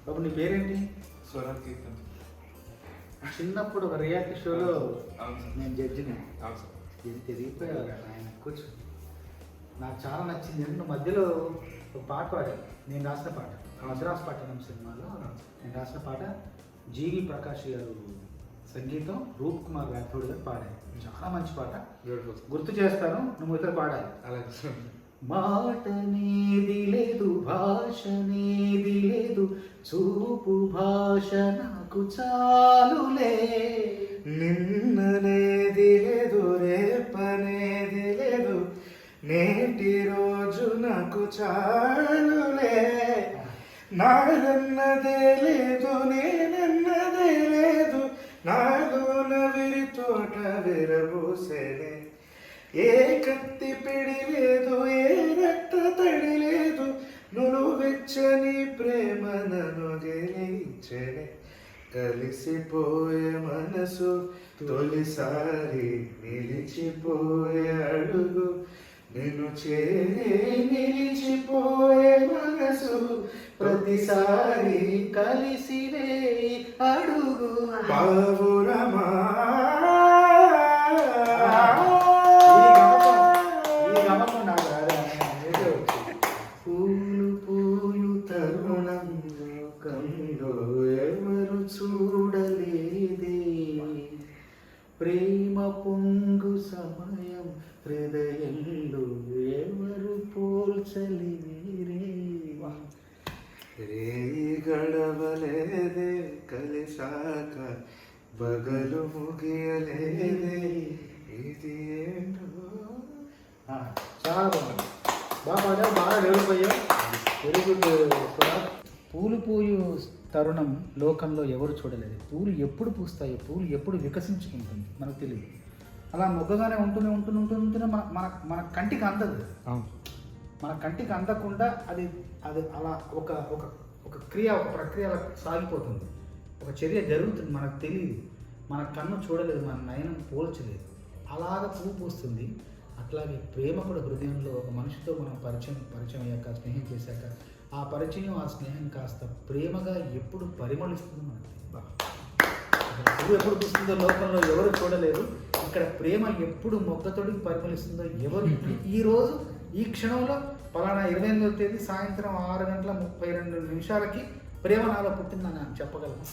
బాబు నీ పేరేంటి? స్వరం కీర్తన్. చిన్నప్పుడు ఒక రియాలిటీ షోలో అవును సార్. నేను జడ్జిని. అవును సార్. ఇది తిరిగిపోయావు ఆయన కూర్చో. నాకు చాలా నచ్చింది. నువ్వు మధ్యలో ఒక పాట పాడావు, నేను రాసిన పాట. మద్రాసు పట్టణం సినిమాలో నేను రాసిన పాట. జీవి ప్రకాష్ గారు సంగీతం, రూప్ కుమార్ రాథోడ్ గారు పాడారు. చాలా మంచి పాట, గుర్తు చేస్తాను, నువ్వు ఇతర పాడాలి. అలాగే సార్. మాటనేది లేదు, భాషనేది లేదు, చూపు భాష నాకు చాలులే. నిన్ననేది లేదు, రేపనేది లేదు, నేటి రోజు నాకు చాలులే. నాదన్నదే లేదు, నేనన్నదే లేదు, నాలోన విరి తోట విరబూసేనే. ఏ కత్తి పిడి లేదు, ఏ రక్త తడి లేదు, నువ్వెచ్చని ప్రేమ నన్ను గెలించనే. కలిసిపోయే మనసు తొలిసారి, నిలిచిపోయే అడుగు నిన్ను చేరే. నిలిచిపోయే మనసు ప్రతిసారి, కలిసివే అడుగు పావురమా. పూలు పూలు తరుణం కంలో ఎవరు చూడలేదే, ప్రేమ పొంగు సమయం హృదయంలో ఎవరు పోల్చలేరే. రే గడవలేదే కలిసాక, బగలు ముగియలేదే, ఇది ఏంటో. చాలా బాగుంది, బాగా పాడావు, బాగా డెవలప్ అయ్యావు. Very good. పూలు పూయు తరుణం లోకంలో ఎవరు చూడలేదు. పూలు ఎప్పుడు పూస్తాయో, పూలు ఎప్పుడు వికసించుకుంటుంది మనకు తెలియదు. అలా మొగ్గగానే ఉంటూనే మన మన మన కంటికి అందదు. మన కంటికి అందకుండా అది అది అలా ఒక ఒక ఒక క్రియ, ఒక ప్రక్రియ అలా సాగిపోతుంది. ఒక చర్య జరుగుతుంది, మనకు తెలియదు, మన కన్ను చూడలేదు, మన నయనం పోల్చలేదు. అలాగ పువ్వు పూస్తుంది. అట్లాగే ప్రేమ కూడా హృదయంలో ఒక మనిషితో మనం పరిచయం అయ్యాక, స్నేహం చేశాక, ఆ పరిచయం, ఆ స్నేహం కాస్త ప్రేమగా ఎప్పుడు పరిమళిస్తుందో మనకి. పువ్వు ఎప్పుడు పూస్తుందో లోకంలో ఎవరు చూడలేరు. ఇక్కడ ప్రేమ ఎప్పుడు మొగ్గతోడికి పరిమళిస్తుందో ఎవరు. ఈరోజు ఈ క్షణంలో పలానా 28వ తేదీ సాయంత్రం 6:32 ప్రేమ నాలో పుట్టిందని చెప్పగలను.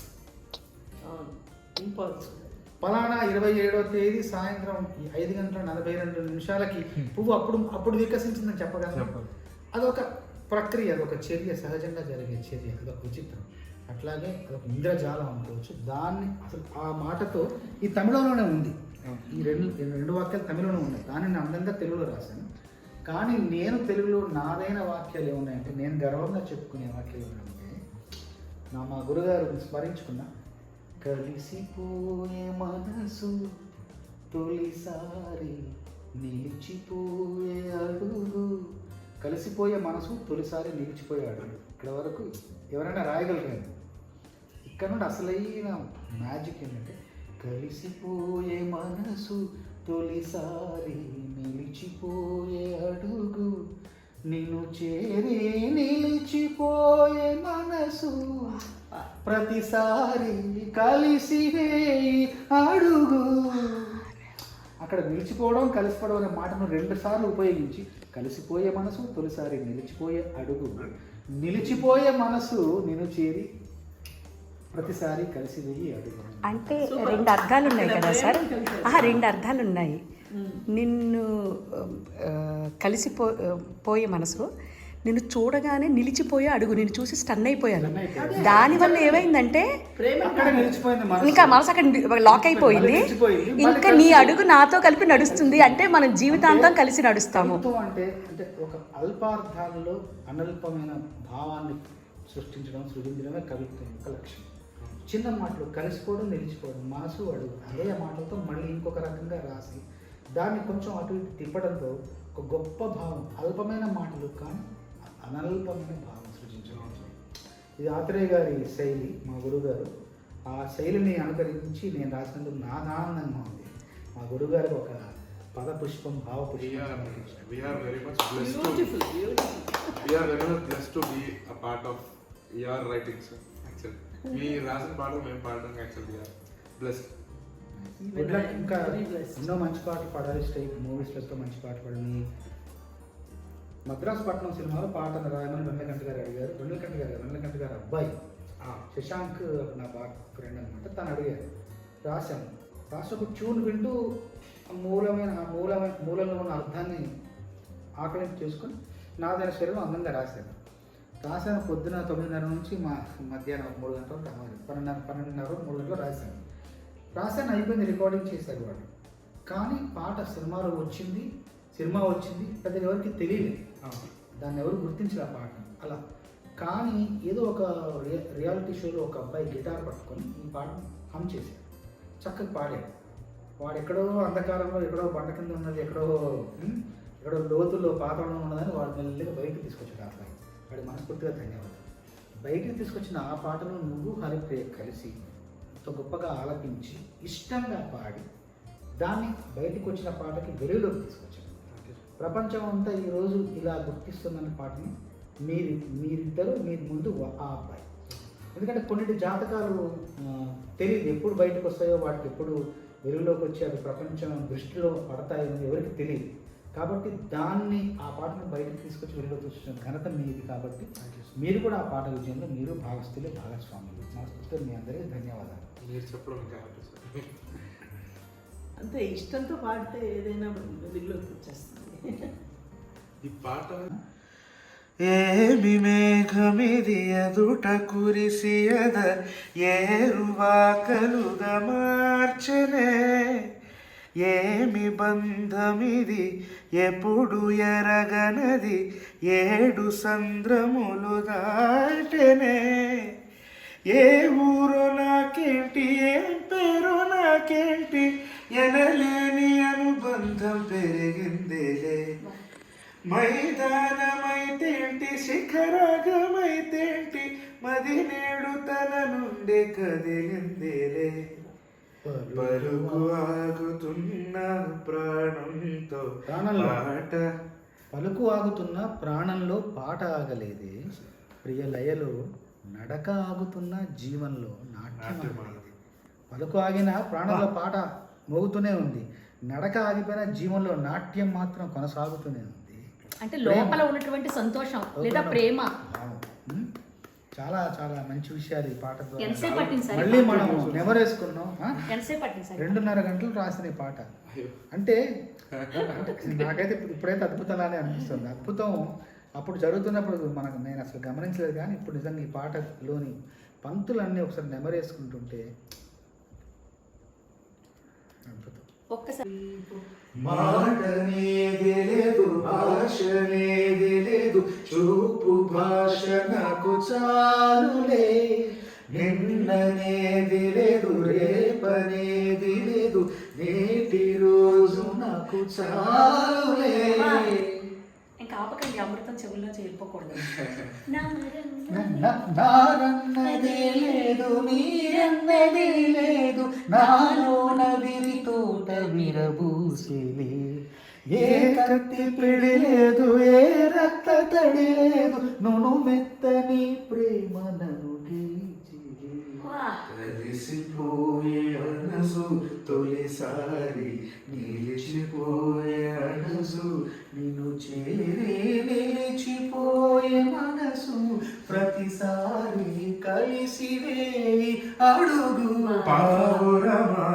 పలానా 27వ తేదీ సాయంత్రం 5:42 పువ్వు అప్పుడు వికసించిందని చెప్పగలను. అదొక ప్రక్రియ, అదొక చర్య, సహజంగా జరిగే చర్య, అదొక విచిత్రం. అట్లాగే అదొక ఇంద్రజాలం అనుకోవచ్చు. దాన్ని అసలు ఆ మాటతో ఈ తమిళంలోనే ఉంది. ఈ రెండు వాక్యాలు తమిళంలో ఉన్నాయి. దాన్ని నేను అందంగా తెలుగులో రాశాను. కానీ నేను తెలుగులో నాదైన వాక్యాలు ఏమున్నాయంటే, నేను గర్వంగా చెప్పుకునే వాక్యాలు ఏమంటే, మా గురుగారు స్మరించుకున్నా. కలిసిపోయే మనసు తొలిసారి, నిలిచిపోయే అడుగు. కలిసిపోయే మనసు తొలిసారి, నిలిచిపోయే అడుగు. ఇక్కడ వరకు ఎవరైనా రాయగలరు. ఇక్కడ నుండి అసలైన మ్యాజిక్ ఏంటంటే, కలిసిపోయే మనసు తొలిసారి, నిలిచిపోయే అడుగు నిన్ను చేరి. నిలిచిపోయే మనసు ప్రతిసారి, కలిసివే అడుగు. అక్కడ నిలిచిపోవడం, కలిసిపోవడం అనే మాటను 2 సార్లు ఉపయోగించి, కలిసిపోయే మనసు తొలిసారి, నిలిచిపోయే అడుగు, నిలిచిపోయే మనసు నిన్ను చేరి ప్రతిసారి, కలిసివేయి అడుగు. అంటే 2 అర్థాలు ఉన్నాయి కదా సార్? 2 అర్థాలు ఉన్నాయి. నిన్ను పోయే మనసు, నిన్ను చూడగానే నిలిచిపోయే అడుగు. నిన్ను చూసి స్టన్ అయిపోయాను. దానివల్ల ఏమైందంటే ఇంకా మనసు అక్కడ లాక్ అయిపోయింది. ఇంకా నీ అడుగు నాతో కలిపి నడుస్తుంది. అంటే మనం జీవితాంతం కలిసి నడుస్తాము. అంటే ఒక అల్పార్థాలలో అనల్పమైన భావాన్ని సృష్టించడమే కవిత్వం యొక్క లక్ష్యం. చిన్న మాటలు కలిసిపోవడం, నిలిచిపోవడం, మనసు అడుగు, అదే మాటలతో మళ్ళీ ఇంకొక రకంగా రాసి దాన్ని కొంచెం అటు ఇటు తిప్పడంతో ఒక గొప్ప భావం, అల్పమైన మాటలు కానీ అనల్పమైన భావం సృష్టించడం. ఇది ఆత్రేయ గారి శైలి, మా గురుగారు. ఆ శైలిని అనుకరించి నేను రాసినందుకు నాకు ఆనందంగా ఉంది. మా గురుగారికి ఒక పద పుష్పం, భావ పుష్పం. We are very much blessed to be a part of your writing, sir. Actual మీ రాసిన పాటలు మేము పాడడానికి యాక్చువల్గా ప్లస్ గుడ్ లక్. ఇంకా ఎన్నో మంచి పాటలు పాడాలి. స్టేట్ మూవీస్లో మంచి పాటలు పాడాలి. మద్రాసు సినిమాలో పాటను రాయమని వెన్నకంట గారు అడిగారు. వెన్నకంట గారు అబ్బాయి శశాంక్ నా బాగా ఫ్రెండ్ అనమాట. తను అడిగారు, రాశాను. రాసి ఒక ట్యూన్ వింటూ మూలంలో ఉన్న అర్థాన్ని ఆకలింపు చేసుకొని నాదైన శరీరం అందంగా రాశాను. పొద్దున 9:30 నుంచి మధ్యాహ్నం 3 గంటలకు రావాలి. 12:30 3 గంటలు రాశాను. అయిపోయింది, రికార్డింగ్ చేశారు వాళ్ళు. కానీ పాట సినిమా వచ్చింది పెద్దగా ఎవరికి తెలియలేదు. దాన్ని ఎవరు గుర్తించలే ఆ పాట అలా. కానీ ఏదో ఒక రియాలిటీ షోలో ఒక అబ్బాయి గిటార్ పట్టుకొని ఈ పాటను హమ్ చేశాడు. చక్కగా పాడాడు. వాడు ఎక్కడో అంధకారంలో, ఎక్కడో బండ కింద ఉన్నది, ఎక్కడో లోతుల్లో పాతాళంలో ఉన్నదని వాడు మెల్లగా బయటకు తీసుకొచ్చాడు ఆ అబ్బాయి. వాడి మనస్ఫూర్తిగా ధన్యవాదాలు. బయటకు తీసుకొచ్చిన ఆ పాటను నువ్వు హరిప్రియ కలిసి ఎంతో గొప్పగా ఆలపించి ఇష్టంగా పాడి దాన్ని బయటకు వచ్చిన పాటకి వెలుగులోకి తీసుకొచ్చాడు. ప్రపంచం అంతా ఈరోజు ఇలా గుర్తిస్తున్న పాటని మీరిద్దరూ మీ ముందు ఆ అబ్బాయి. ఎందుకంటే కొన్నిటి జాతకాలు తెలియదు, ఎప్పుడు బయటకు వస్తాయో, వాటికి ఎప్పుడు వెలుగులోకి వచ్చి అవి ప్రపంచం దృష్టిలో పడతాయో ఎవరికి తెలియదు. కాబట్టి దాన్ని ఆ పాటను బయటకు తీసుకొచ్చి వెలుగులోకి వచ్చిన ఘనత మీది. కాబట్టి మీరు కూడా ఆ పాట విజయంలో మీరు భాగస్థులు, భాగస్వాములు. మనస్ఫూర్తిగా మీ అందరికీ ధన్యవాదాలు. మీరు చెప్పడం ఇంకా హ్యాపీ సార్. అంతే, ఇష్టంతో పాడితే ఏదైనా వెలుగులోకి వచ్చేస్తుంది. ఈ పాట ఏమి మేఘమిది ఎదుట కురిసియద ఏరువాకలుగా మార్చనే, ఏమి బంధమిది ఎప్పుడు ఎరగనది 7 సంద్రములు దాటనే, ఏ ఊరు నాకేంటి, ఏం పేరు నాకేంటి, ఎనలేని అనుబంధం పెరిగిందేలే, మైదానమైతేంటి శిఖరాగమైతేంటి, మది నేడు తన నుండి కదిలిందేలే, పలుకు ఆగుతున్న ప్రాణంతో పాట, పలుకు ఆగుతున్న ప్రాణంలో పాట ఆగలేదే, ప్రియ లయలో నడక ఆగుతున్న జీవనంలో నాట్యం ఆగలేదు. పలుకు ఆగిన ప్రాణంలో పాట మోగుతూనే ఉంది, నడక ఆగిపోయిన జీవనంలో నాట్యం మాత్రం కొనసాగుతూనే ఉంది. అంటే లోపల ఉన్నటువంటి సంతోషం లేదా ప్రేమ. చాలా చాలా మంచి విషయాలు ఈ పాట ద్వారా. ఎంతసేపు పట్టింది సార్? మళ్ళీ మనం నెమరేసుకున్నాం. ఎంతసేపు పట్టింది సార్? 2.5 గంటలు రాసిన ఈ పాట. అంటే నాకైతే ఇప్పుడైతే అద్భుతంగానే అనిపిస్తుంది. అద్భుతం అప్పుడు జరుగుతున్నప్పుడు నేను అసలు గమనించలేదు. కానీ ఇప్పుడు నిజంగా ఈ పాటలోని పంక్తులన్నీ ఒకసారి నెమరేసుకుంటుంటే అద్భుతం. ఒక్కసారి మాటనేది లేదు, భాషనేది లేదు, చూపు భాష నాకు చాలులే, నిన్ననేది లేదు, రేపనేది లేదు, నేటి రోజు నాకు చాలులే. ఇంకా ఆపకండి, అమృతం చెవుల్లో చేరిపోకూడదు. నారన్నదే లేదు, నీరన్నదే లేదు, నాలోన విరి తోట విరబూసిలే, ఏ కత్తి పిడి లేదు, ఏ రక్త తడి లేదు, నును మెత్తని ప్రేమ నన్ను కలిసిపోయే మనసు తొలిసారి, నిలిచిపోయే మనసు నిన్ను చేరి, నిలిచిపోయే మనసు ప్రతిసారి కలిసివే అడుగు పావురమా